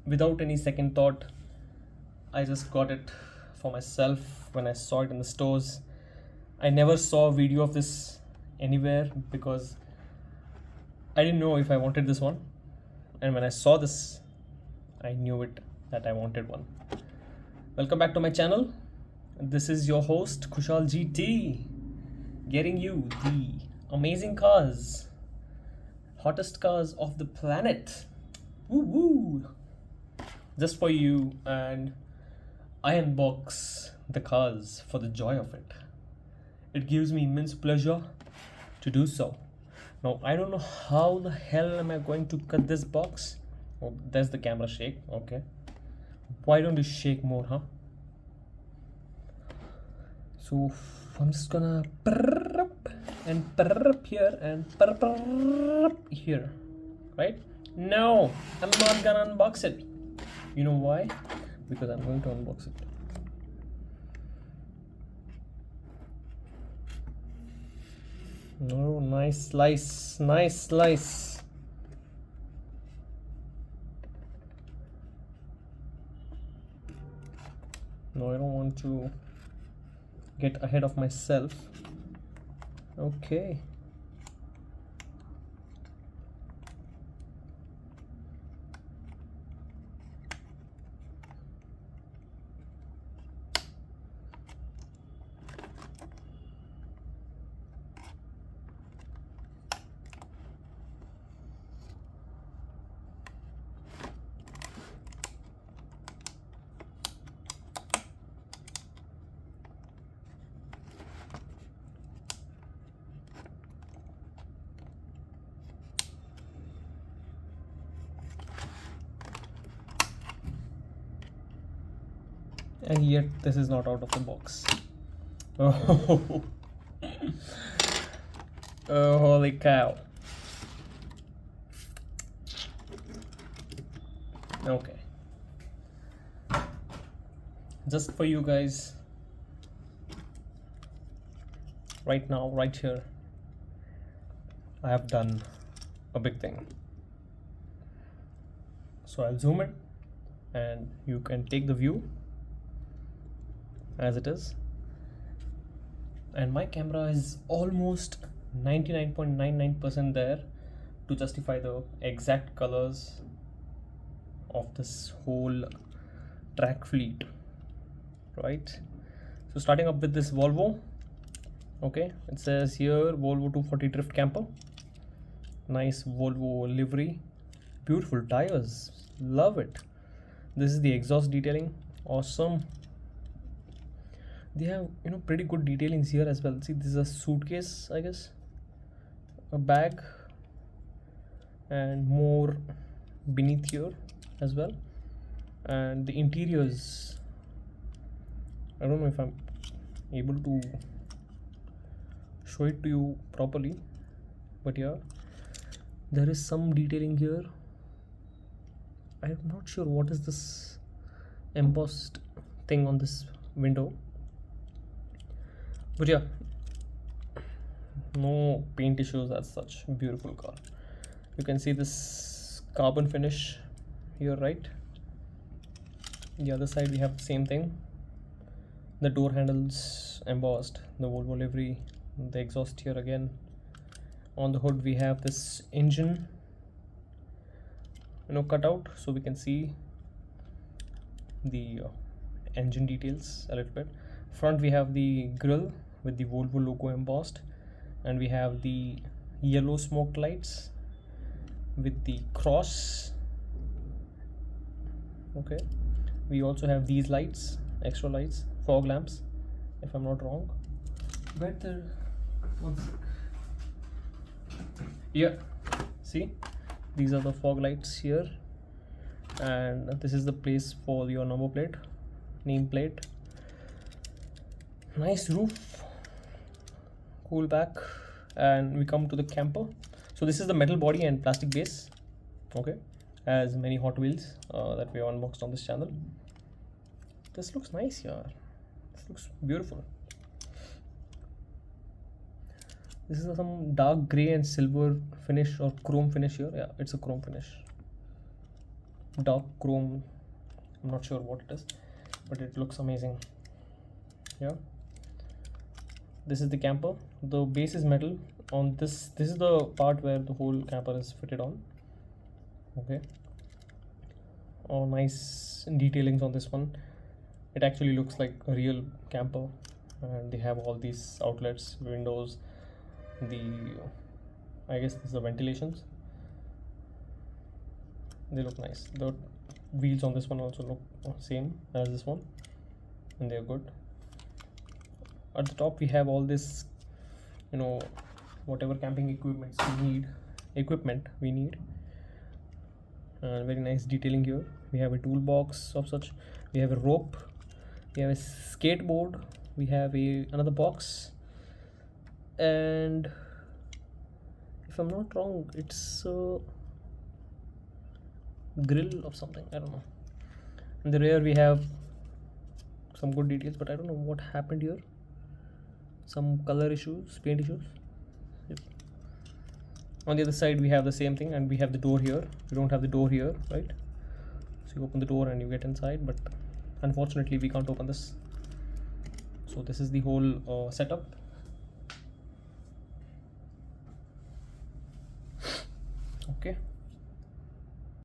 without any second thought, I just got it for myself when I saw it in the stores. I never saw a video of this anywhere because I didn't know if I wanted this one. And when I saw this, I knew it that I wanted one. Welcome back to my channel. This is your host Kushal GT, getting you the amazing cars, hottest cars of the planet. Woo woo! Just for you, and I unbox the cars for the joy of it. It gives me immense pleasure to do so. Now, I don't know how the hell am I going to cut this box. Oh, there's the camera shake. Okay. Why don't you shake more, huh? So, I'm just gonna and here and here. Right? No, I'm not gonna unbox it. You know why? Because I'm going to unbox it. Oh, nice slice, nice slice. No, I don't want to get ahead of myself. Okay. And yet this is not out of the box. Oh, oh holy cow. Okay, just for you guys, right now, right here, I have done a big thing. So I'll zoom in and you can take the view as it is, and my camera is almost 99.99% there to justify the exact colors of this whole track fleet, right? So starting up with this Volvo. Okay, it says here Volvo 240 drift camper. Nice Volvo livery, beautiful tires, love it. This is the exhaust detailing, awesome. They have, pretty good detailings here as well. See, this is a suitcase, I guess, a bag, and more beneath here as well. And the interiors, I don't know if I'm able to show it to you properly, but yeah, there is some detailing here. I'm not sure what is this embossed thing on this window, but yeah, no paint issues as such. Beautiful car. You can see this carbon finish here, right? The other side we have the same thing. The door handles embossed, the Volvo livery, the exhaust here again. On the hood we have this engine, cut out, so we can see the engine details a little bit. Front we have the grille with the Volvo logo embossed, and we have the yellow smoked lights with the cross. Okay, we also have these lights, extra lights, fog lamps, if I'm not wrong. Right there, one sec. Yeah, see, these are the fog lights here, and this is the place for your number plate, name plate. Nice roof, cool back, and we come to the camper. So this is the metal body and plastic base, okay, as many Hot Wheels that we have unboxed on this channel. This looks nice, yeah. This looks beautiful. This is some dark gray and silver finish or chrome finish here. Yeah, it's a chrome finish. dark chrome. I'm not sure what it is, but it looks amazing. Yeah, this is the camper. The base is metal. On this is the part where the whole camper is fitted on. Okay, oh, nice detailings on this one. It actually looks like a real camper, and they have all these outlets, windows, I guess this is the ventilations. They look nice. The wheels on this one also look same as this one, and they're good. At the top we have all this, whatever camping equipment we need, and very nice detailing here. We have a toolbox of such. We have a rope. We have a skateboard. We have another box, and if I'm not wrong, it's a grill of something. I don't know. In the rear we have some good details, but I don't know what happened here. Some color issues, paint issues. Yep. On the other side we have the same thing, and we have the door here. We don't have the door here, right? So you open the door and you get inside, but unfortunately we can't open this. So this is the whole setup. Okay.